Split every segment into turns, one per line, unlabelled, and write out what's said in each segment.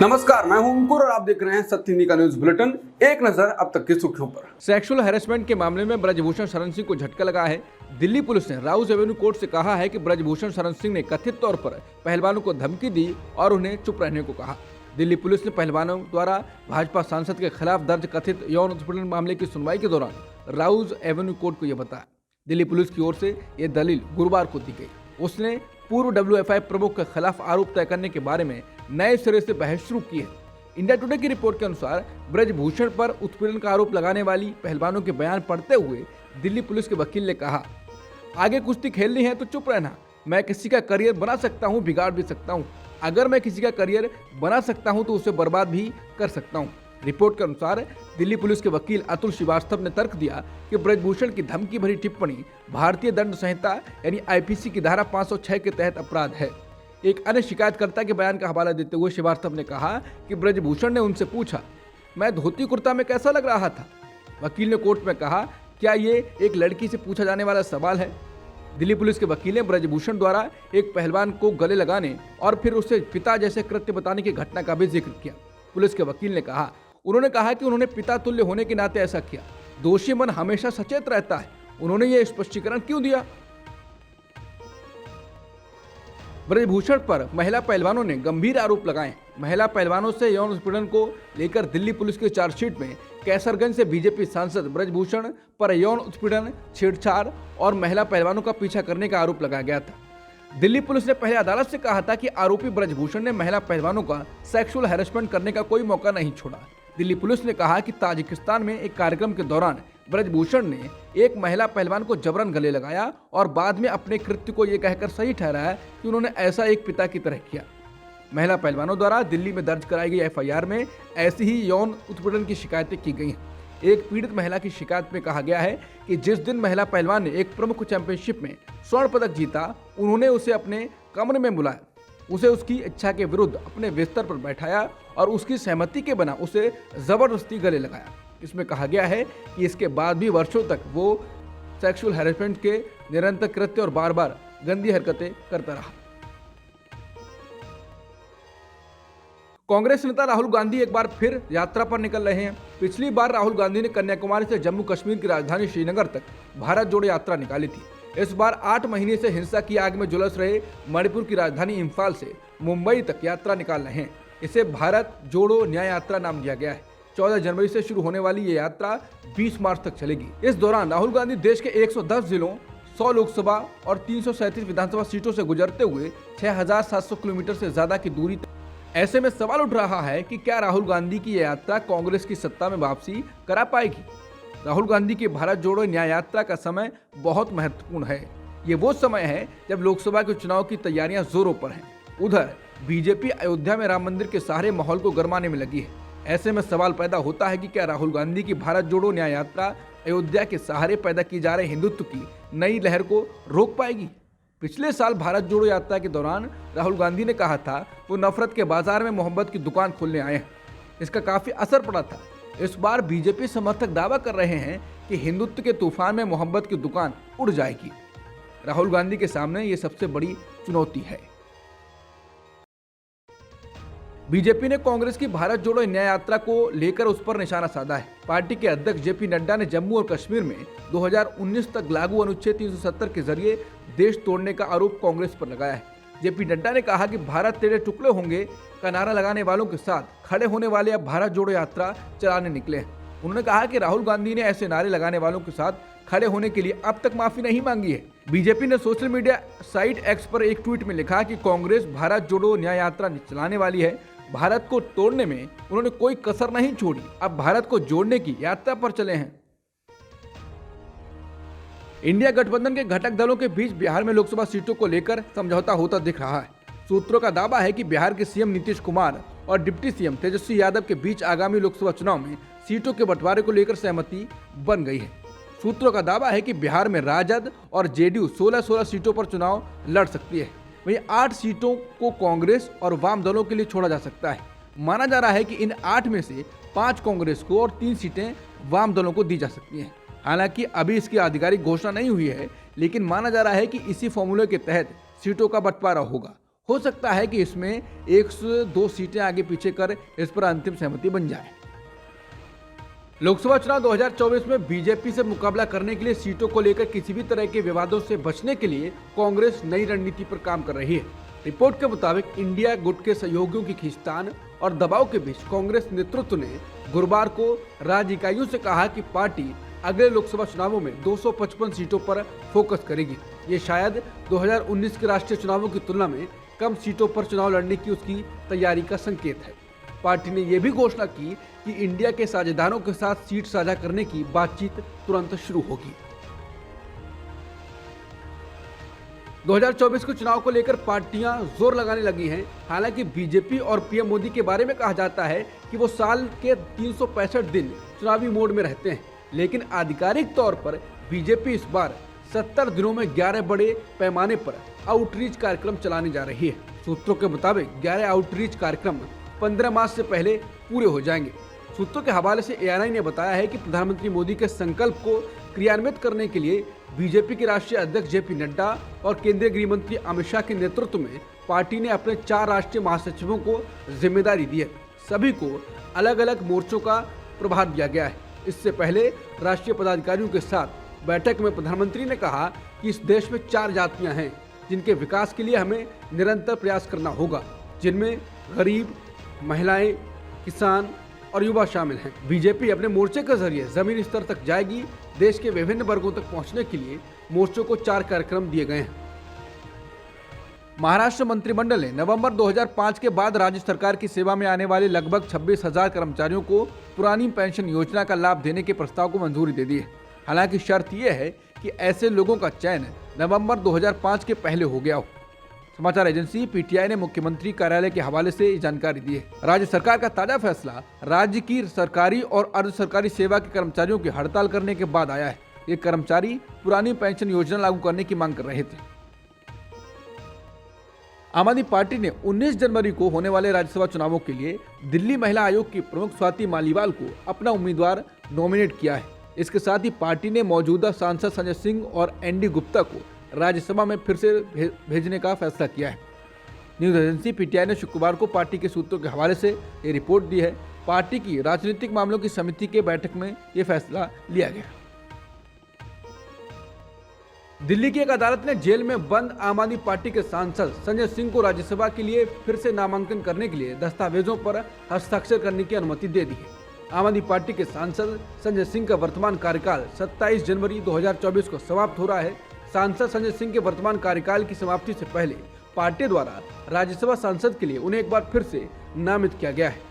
नमस्कार, मैं हूं अंकुर और आप देख रहे हैं सत्य हिंदी का न्यूज बुलेटिन। एक नजर अब तक की सुर्खियों पर।
सेक्सुअल हैरेसमेंट के मामले में ब्रजभूषण शरण सिंह को झटका लगा है। दिल्ली पुलिस ने राउज एवेन्यू कोर्ट से कहा है कि ब्रजभूषण शरण सिंह ने कथित तौर पर पहलवानों को धमकी दी और उन्हें चुप रहने को कहा। दिल्ली पुलिस ने पहलवानों द्वारा भाजपा सांसद के खिलाफ दर्ज कथित यौन उत्पीड़न मामले की सुनवाई के दौरान राउज एवेन्यू कोर्ट को यह बताया। दिल्ली पुलिस की ओर से यह दलील गुरुवार को दी गई। उसने पूर्व WFI प्रमुख के खिलाफ आरोप तय करने के बारे में नए सिरे से बहस शुरू की है। इंडिया टुडे की रिपोर्ट के अनुसार ब्रजभूषण पर उत्पीड़न का आरोप लगाने वाली पहलवानों के बयान पढ़ते हुए दिल्ली पुलिस के वकील ने कहा, आगे कुश्ती खेलनी है तो चुप रहना। मैं किसी का करियर बना सकता हूं, बिगाड़ भी सकता हूं। अगर मैं किसी का करियर बना सकता हूं तो उसे बर्बाद भी कर सकता हूं। रिपोर्ट के अनुसार दिल्ली पुलिस के वकील अतुल श्रीवास्तव ने तर्क दिया कि ब्रजभूषण की धमकी भरी टिप्पणी भारतीय दंड संहिता यानी IPC की धारा 506 के तहत अपराध है। एक अन्य शिकायतकर्ता के बयान का हवाला देते हुए श्रीवास्तव ने कहा कि ब्रजभूषण ने उनसे पूछा, मैं धोती कुर्ता में कैसा लग रहा था। वकील ने कोर्ट में कहा, क्या ये एक लड़की से पूछा जाने वाला सवाल है। दिल्ली पुलिस के वकील ने ब्रजभूषण द्वारा एक पहलवान को गले लगाने और फिर उसे पिता जैसे कृत्य बताने की घटना का भी जिक्र किया। पुलिस के वकील ने कहा, उन्होंने कहा कि उन्होंने पिता तुल्य होने के नाते ऐसा किया। दोषी मन हमेशा सचेत रहता है। उन्होंने ये स्पष्टीकरण क्यों दिया। ब्रजभूषण पर महिला पहलवानों ने गंभीर आरोप लगाए। महिला पहलवानों से यौन उत्पीड़न को लेकर दिल्ली पुलिस की चार्जशीट में कैसरगंज से बीजेपी सांसद ब्रजभूषण पर यौन उत्पीड़न, छेड़छाड़ और महिला पहलवानों का पीछा करने का आरोप लगाया गया था। दिल्ली पुलिस ने पहले अदालत से कहा था कि आरोपी ब्रजभूषण ने महिला पहलवानों का सेक्सुअल हैरेसमेंट करने का कोई मौका नहीं छोड़ा। दिल्ली पुलिस ने कहा कि ताजिकिस्तान में एक कार्यक्रम के दौरान ब्रजभूषण ने एक महिला पहलवान को जबरन गले लगाया और बाद में अपने कृत्य को यह कहकर सही ठहराया कि उन्होंने ऐसा एक पिता की तरह किया। महिला पहलवानों द्वारा दिल्ली में दर्ज कराई गई FIR में ऐसी ही यौन उत्पीड़न की शिकायतें की गई हैं। एक पीड़ित महिला की शिकायत में कहा गया है कि जिस दिन महिला पहलवान ने एक प्रमुख चैंपियनशिप में स्वर्ण पदक जीता, उन्होंने उसे अपने कमरे में बुलाया, उसे उसकी इच्छा के विरुद्ध अपने बिस्तर पर बैठाया और उसकी सहमति के बिना उसे जबरदस्ती गले लगाया। इसमें कहा गया है कि इसके बाद भी वर्षों तक वो सेक्सुअल हैरेसमेंट के निरंतर कृत्य और बार बार गंदी हरकतें करता रहा। कांग्रेस नेता राहुल गांधी एक बार फिर यात्रा पर निकल रहे हैं। पिछली बार राहुल गांधी ने कन्याकुमारी से जम्मू कश्मीर की राजधानी श्रीनगर तक भारत जोड़ो यात्रा निकाली थी। इस बार 8 महीने से हिंसा की आग में झुलस रहे मणिपुर की राजधानी इम्फाल से मुंबई तक यात्रा निकाल रहे हैं। इसे भारत जोड़ो न्याय यात्रा नाम दिया गया है। 14 जनवरी से शुरू होने वाली ये यात्रा 20 मार्च तक चलेगी। इस दौरान राहुल गांधी देश के 110 जिलों, 100 लोकसभा और 337 विधानसभा सीटों से गुजरते हुए 6700 किलोमीटर से ज्यादा की दूरी। ऐसे में सवाल उठ रहा है कि क्या राहुल गांधी की यह यात्रा कांग्रेस की सत्ता में वापसी करा पाएगी। राहुल गांधी की भारत जोड़ो न्याय यात्रा का समय बहुत महत्वपूर्ण है। ये वो समय है जब लोकसभा के चुनाव की तैयारियां जोरों पर हैं। उधर बीजेपी अयोध्या में राम मंदिर के सहारे माहौल को गरमाने में लगी है। ऐसे में सवाल पैदा होता है कि क्या राहुल गांधी की भारत जोड़ो न्याय यात्रा अयोध्या के सहारे पैदा की जा रहे हिंदुत्व की नई लहर को रोक पाएगी। पिछले साल भारत जोड़ो यात्रा के दौरान राहुल गांधी ने कहा था वो नफरत के बाजार में मोहब्बत की दुकान खोलने आए हैं। इसका काफी असर पड़ा था। इस बार बीजेपी समर्थक दावा कर रहे हैं कि हिंदुत्व के तूफान में मोहब्बत की दुकान उड़ जाएगी। राहुल गांधी के सामने ये सबसे बड़ी चुनौती है। बीजेपी ने कांग्रेस की भारत जोड़ो न्याय यात्रा को लेकर उस पर निशाना साधा है। पार्टी के अध्यक्ष JP नड्डा ने जम्मू और कश्मीर में 2019 तक लागू अनुच्छेद 370 के जरिए देश तोड़ने का आरोप कांग्रेस पर लगाया है। JP नड्डा ने कहा कि भारत तेरे टुकड़े होंगे का नारा लगाने वालों के साथ खड़े होने वाले अब भारत जोड़ो यात्रा चलाने निकले हैं। उन्होंने कहा कि राहुल गांधी ने ऐसे नारे लगाने वालों के साथ खड़े होने के लिए अब तक माफी नहीं मांगी है। बीजेपी ने सोशल मीडिया साइट X पर एक ट्वीट में लिखा कि कांग्रेस भारत जोड़ो न्याय यात्रा चलाने वाली है। भारत को तोड़ने में उन्होंने कोई कसर नहीं छोड़ी। अब भारत को जोड़ने की यात्रा पर चले हैं। इंडिया गठबंधन के घटक दलों के बीच बिहार में लोकसभा सीटों को लेकर समझौता होता दिख रहा है। सूत्रों का दावा है कि बिहार के CM नीतीश कुमार और डिप्टी CM तेजस्वी यादव के बीच आगामी लोकसभा चुनाव में सीटों के बंटवारे को लेकर सहमति बन गई है। सूत्रों का दावा है कि बिहार में राजद और JDU 16 सीटों पर चुनाव लड़ सकती है। वहीं 8 सीटों को कांग्रेस और वाम दलों के लिए छोड़ा जा सकता है। माना जा रहा है कि इन 8 में से 5 कांग्रेस को और 3 सीटें वाम दलों को दी जा सकती हैं। हालांकि अभी इसकी आधिकारिक घोषणा नहीं हुई है, लेकिन माना जा रहा है कि इसी फॉर्मूले के तहत सीटों का बंटवारा होगा। हो सकता है कि इसमें 1 से 2 सीटें आगे पीछे कर इस पर अंतिम सहमति बन जाए। लोकसभा चुनाव 2024 में बीजेपी से मुकाबला करने के लिए सीटों को लेकर किसी भी तरह के विवादों से बचने के लिए कांग्रेस नई रणनीति पर काम कर रही है। रिपोर्ट के मुताबिक इंडिया गुट के सहयोगियों की खींचतान और दबाव के बीच कांग्रेस नेतृत्व ने गुरुवार को राज्य इकाइयों से कहा कि पार्टी अगले लोकसभा चुनावों में 255 सीटों पर फोकस करेगी। ये शायद 2019 के राष्ट्रीय चुनावों की तुलना में कम सीटों पर चुनाव लड़ने की उसकी तैयारी का संकेत है। पार्टी ने यह भी घोषणा की कि इंडिया के साझेदारों के साथ सीट साझा करने की बातचीत तुरंत शुरू होगी। 2024 के चुनाव को लेकर पार्टियां जोर लगाने लगी हैं। हालांकि बीजेपी और पीएम मोदी के बारे में कहा जाता है कि वो साल के 365 दिन चुनावी मोड में रहते हैं, लेकिन आधिकारिक तौर पर बीजेपी इस बार 70 दिनों में 11 बड़े पैमाने पर आउटरीच कार्यक्रम चलाने जा रही है। सूत्रों के मुताबिक 11 आउटरीच कार्यक्रम 15 मार्च से पहले पूरे हो जाएंगे। सूत्रों के हवाले से एएनआई ने बताया है कि प्रधानमंत्री मोदी के संकल्प को क्रियान्वित करने के लिए बीजेपी के राष्ट्रीय अध्यक्ष जेपी नड्डा और केंद्रीय गृह मंत्री अमित शाह के नेतृत्व में पार्टी ने अपने 4 राष्ट्रीय महासचिवों को जिम्मेदारी दी है। सभी को अलग अलग मोर्चों का प्रभार दिया गया है। इससे पहले राष्ट्रीय पदाधिकारियों के साथ बैठक में प्रधानमंत्री ने कहा कि इस देश में 4 जातियां हैं जिनके विकास के लिए हमें निरंतर प्रयास करना होगा, जिनमें गरीब, महिलाएं, किसान और युवा शामिल हैं। बीजेपी अपने मोर्चे के जरिए जमीनी स्तर तक जाएगी। देश के विभिन्न वर्गों तक पहुंचने के लिए मोर्चों को 4 कार्यक्रम दिए गए हैं। महाराष्ट्र मंत्रिमंडल ने नवंबर 2005 के बाद राज्य सरकार की सेवा में आने वाले लगभग 26,000 कर्मचारियों को पुरानी पेंशन योजना का लाभ देने के प्रस्ताव को मंजूरी दे दी है। हालांकि शर्त यह है कि ऐसे लोगों का चयन नवंबर 2005 के पहले हो गया हो। समाचार एजेंसी पीटीआई ने मुख्यमंत्री कार्यालय के हवाले से जानकारी दी है। राज्य सरकार का ताजा फैसला राज्य की सरकारी और अर्ध सरकारी सेवा के कर्मचारियों की हड़ताल करने के बाद आया है। ये कर्मचारी पुरानी पेंशन योजना लागू करने की मांग कर रहे थे। आम आदमी पार्टी ने 19 जनवरी को होने वाले राज्यसभा चुनावों के लिए दिल्ली महिला आयोग की प्रमुख स्वाति मालीवाल को अपना उम्मीदवार नॉमिनेट किया है। इसके साथ ही पार्टी ने मौजूदा सांसद संजय सिंह और एनडी गुप्ता को राज्यसभा में फिर से भेजने का फैसला किया है। न्यूज एजेंसी पीटीआई ने शुक्रवार को पार्टी के सूत्रों के हवाले से ये रिपोर्ट दी है। पार्टी की राजनीतिक मामलों की समिति के बैठक में ये फैसला लिया गया। दिल्ली की एक अदालत ने जेल में बंद आम आदमी पार्टी के सांसद संजय सिंह को राज्यसभा के लिए फिर से नामांकन करने के लिए दस्तावेजों पर हस्ताक्षर करने की अनुमति दे दी है। आम आदमी पार्टी के सांसद संजय सिंह का वर्तमान कार्यकाल 27 जनवरी 2024 को समाप्त हो रहा है। सांसद संजय सिंह के वर्तमान कार्यकाल की समाप्ति से पहले पार्टी द्वारा राज्यसभा सांसद के लिए उन्हें एक बार फिर से नामित किया गया है।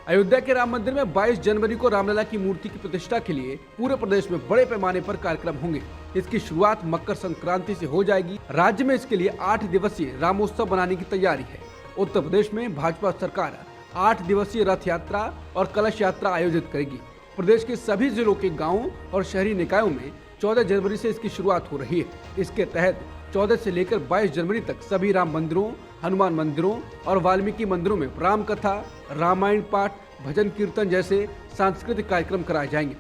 अयोध्या के राम मंदिर में 22 जनवरी को रामलला की मूर्ति की प्रतिष्ठा के लिए पूरे प्रदेश में बड़े पैमाने पर कार्यक्रम होंगे। इसकी शुरुआत मकर संक्रांति से हो जाएगी। राज्य में इसके लिए 8 दिवसीय रामोत्सव बनाने की तैयारी है। उत्तर प्रदेश में भाजपा सरकार 8 दिवसीय रथ यात्रा और कलश यात्रा आयोजित करेगी। प्रदेश के सभी जिलों के गाँवों और शहरी निकायों में 14 जनवरी से इसकी शुरुआत हो रही है। इसके तहत 14 से लेकर 22 जनवरी तक सभी राम मंदिरों, हनुमान मंदिरों और वाल्मीकि मंदिरों में राम कथा, रामायण पाठ, भजन कीर्तन जैसे सांस्कृतिक कार्यक्रम कराए जाएंगे।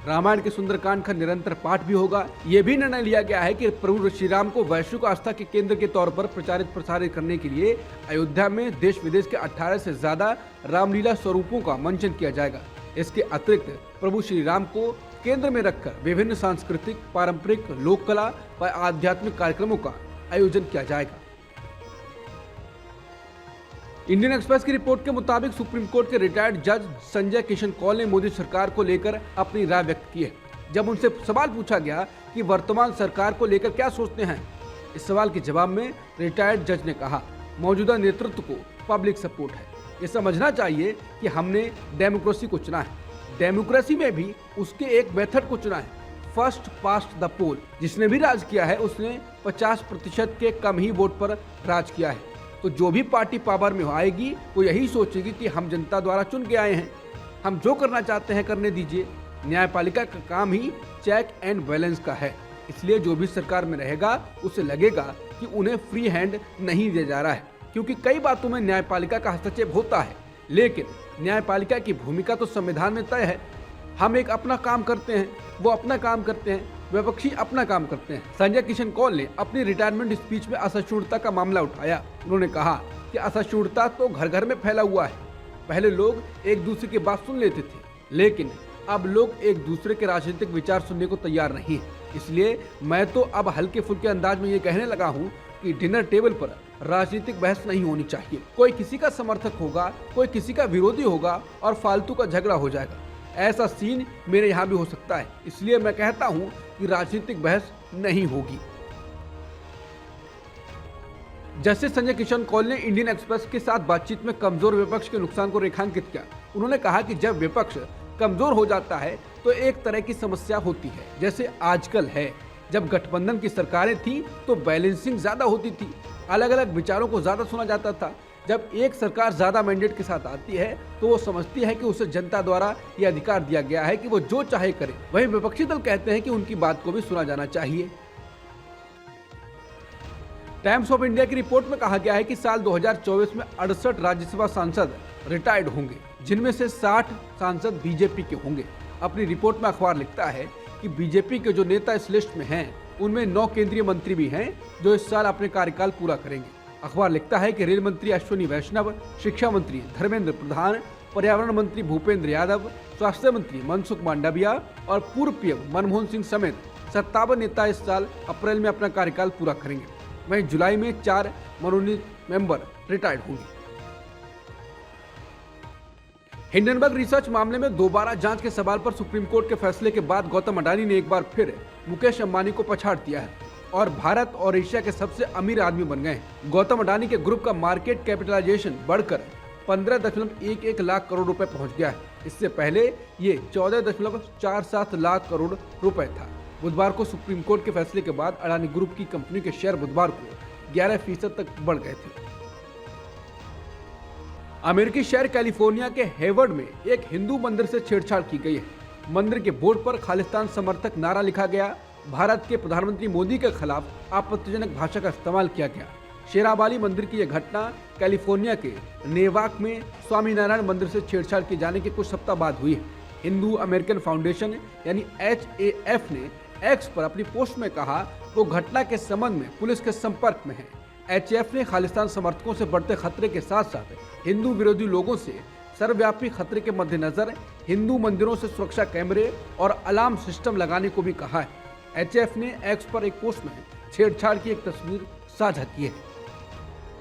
रामायण के सुंदरकांड का निरंतर पाठ भी होगा। ये भी निर्णय लिया गया है कि प्रभु श्री राम को वैश्विक आस्था के केंद्र के तौर पर प्रचारित प्रसारित करने के लिए अयोध्या में देश विदेश के 18 से ज्यादा रामलीला स्वरूपों का मंचन किया जाएगा। इसके अतिरिक्त प्रभु श्री राम को केंद्र में रखकर विभिन्न सांस्कृतिक, पारंपरिक, लोक कला व आध्यात्मिक कार्यक्रमों का आयोजन किया जाएगा। इंडियन एक्सप्रेस की रिपोर्ट के मुताबिक सुप्रीम कोर्ट के रिटायर्ड जज संजय किशन कौल ने मोदी सरकार को लेकर अपनी राय व्यक्त की है। जब उनसे सवाल पूछा गया कि वर्तमान सरकार को लेकर क्या सोचते हैं, इस सवाल के जवाब में रिटायर्ड जज ने कहा, मौजूदा नेतृत्व को पब्लिक सपोर्ट है। ये समझना चाहिए कि हमने डेमोक्रेसी को चुना है। डेमोक्रेसी में भी उसके एक मेथड को चुना है, फर्स्ट पास्ट द पोल। जिसने भी राज किया है उसने 50% के कम ही वोट पर राज किया है। तो जो भी पार्टी पावर में आएगी वो यही सोचेगी कि हम जनता द्वारा चुन के आए हैं, हम जो करना चाहते हैं करने दीजिए। न्यायपालिका का काम ही चेक एंड बैलेंस का है। इसलिए जो भी सरकार में रहेगा उसे लगेगा कि उन्हें फ्री हैंड नहीं दिया जा रहा है, क्योंकि कई बातों में न्यायपालिका का हस्तक्षेप होता है, लेकिन न्यायपालिका की भूमिका तो संविधान में तय है। हम एक अपना काम करते हैं, वो अपना काम करते हैं। विपक्षी अपना काम करते हैं। संजय किशन कौल ने अपनी रिटायरमेंट स्पीच में असहिष्णुता का मामला उठाया। उन्होंने कहा कि असहिष्णुता तो घर घर में फैला हुआ है। पहले लोग एक दूसरे की बात सुन लेते थे, लेकिन अब लोग एक दूसरे के राजनीतिक विचार सुनने को तैयार नहीं है। इसलिए मैं तो अब हल्के फुल्के अंदाज में ये कहने लगा हूँ कि डिनर टेबल पर राजनीतिक बहस नहीं होनी चाहिए। कोई किसी का समर्थक होगा, कोई किसी का विरोधी होगा और फालतू का झगड़ा हो जाएगा। ऐसा सीन मेरे यहाँ भी हो सकता है। इसलिए मैं कहता हूँ कि राजनीतिक बहस नहीं होगी। जस्टिस संजय किशन कौल ने इंडियन एक्सप्रेस के साथ बातचीत में कमजोर विपक्ष के नुकसान को रेखांकित किया। उन्होंने कहा कि जब विपक्ष कमजोर हो जाता है तो एक तरह की समस्या होती है, जैसे आजकल है। जब गठबंधन की सरकारें थी तो बैलेंसिंग ज्यादा होती थी, अलग अलग विचारों को ज्यादा सुना जाता था। जब एक सरकार ज्यादा मैंडेट के साथ आती है तो वो समझती है कि उसे जनता द्वारा ये अधिकार दिया गया है कि वो जो चाहे करे। वहीं विपक्षी दल कहते हैं कि उनकी बात को भी सुना जाना चाहिए। टाइम्स ऑफ इंडिया की रिपोर्ट में कहा गया है कि साल 2024 में 68 राज्यसभा सांसद रिटायर्ड होंगे, जिनमें से 60 सांसद बीजेपी के होंगे। अपनी रिपोर्ट में अखबार लिखता है कि बीजेपी के जो नेता इस लिस्ट में हैं, उनमें 9 केंद्रीय मंत्री भी हैं जो इस साल अपने कार्यकाल पूरा करेंगे। अखबार लिखता है कि रेल मंत्री अश्विनी वैष्णव, शिक्षा मंत्री धर्मेंद्र प्रधान, पर्यावरण मंत्री भूपेंद्र यादव, स्वास्थ्य मंत्री मनसुख मांडविया और पूर्व पीएम मनमोहन सिंह समेत 57 नेता इस साल अप्रैल में अपना कार्यकाल पूरा करेंगे। वहीं जुलाई में 4 मनोनीत मेंबर रिटायर्ड होंगे। हिंडनबर्ग रिसर्च मामले में दोबारा जांच के सवाल पर सुप्रीम कोर्ट के फैसले के बाद गौतम अडानी ने एक बार फिर मुकेश अंबानी को पछाड़ दिया है और भारत और एशिया के सबसे अमीर आदमी बन गए हैं। गौतम अडानी के ग्रुप का मार्केट कैपिटलाइजेशन बढ़कर 15.11 लाख करोड़ रुपए पहुंच गया है। इससे पहले ये 14.47 लाख करोड़ रुपए था। बुधवार को सुप्रीम कोर्ट के फैसले के बाद अडानी ग्रुप की कंपनी के शेयर बुधवार को 11% तक बढ़ गए थे। अमेरिकी शहर कैलिफोर्निया के हेवर्ड में एक हिंदू मंदिर से छेड़छाड़ की गई है। मंदिर के बोर्ड पर खालिस्तान समर्थक नारा लिखा गया। भारत के प्रधानमंत्री मोदी के खिलाफ आपत्तिजनक भाषा का इस्तेमाल किया गया। शेरावाली मंदिर की यह घटना कैलिफोर्निया के नेवाक में स्वामीनारायण मंदिर से छेड़छाड़ किए जाने के कुछ सप्ताह बाद हुई है। हिंदू अमेरिकन फाउंडेशन यानी HAF ने एक्स पर अपनी पोस्ट में कहा वो घटना के संबंध में पुलिस के संपर्क में है। HAF ने खालिस्तान समर्थकों से बढ़ते खतरे के साथ साथ हिंदू विरोधी लोगों से सर्वव्यापी खतरे के मद्देनजर हिंदू मंदिरों से सुरक्षा कैमरे और अलार्म सिस्टम लगाने को भी कहा है। HAF ने एक्स पर एक पोस्ट में छेड़छाड़ की एक तस्वीर साझा की है।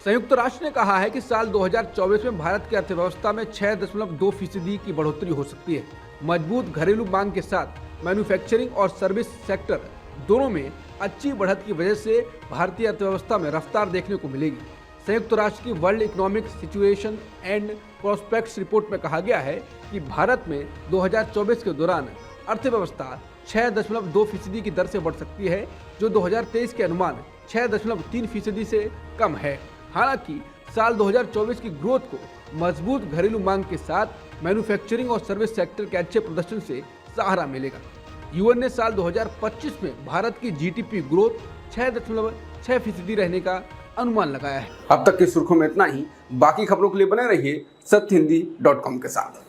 संयुक्त राष्ट्र ने कहा है कि साल 2024 में भारत की अर्थव्यवस्था में 6.2% की बढ़ोतरी हो सकती है। मजबूत घरेलू मांग के साथ मैन्युफैक्चरिंग और सर्विस सेक्टर दोनों में अच्छी बढ़त की वजह से भारतीय अर्थव्यवस्था में रफ्तार देखने को मिलेगी। संयुक्त राष्ट्र की world economic situation and prospects report में कहा गया है कि भारत में 2024 के दौरान अर्थव्यवस्था 6.2% की दर से बढ़ सकती है, जो 2023 के अनुमान 6.3% से कम है। हालांकि साल 2024 की ग्रोथ को मजबूत घरेलू मांग के साथ मैन्युफैक्चरिंग और सर्विस सेक्टर के अच्छे प्रदर्शन से सहारा मिलेगा। यूएन ने साल 2025 में भारत की जीडीपी ग्रोथ 6.6% रहने का अनुमान लगाया है।
अब तक की सुर्खियों में इतना ही। बाकी खबरों के लिए बने रहिए सत्यहिंदी.com के साथ।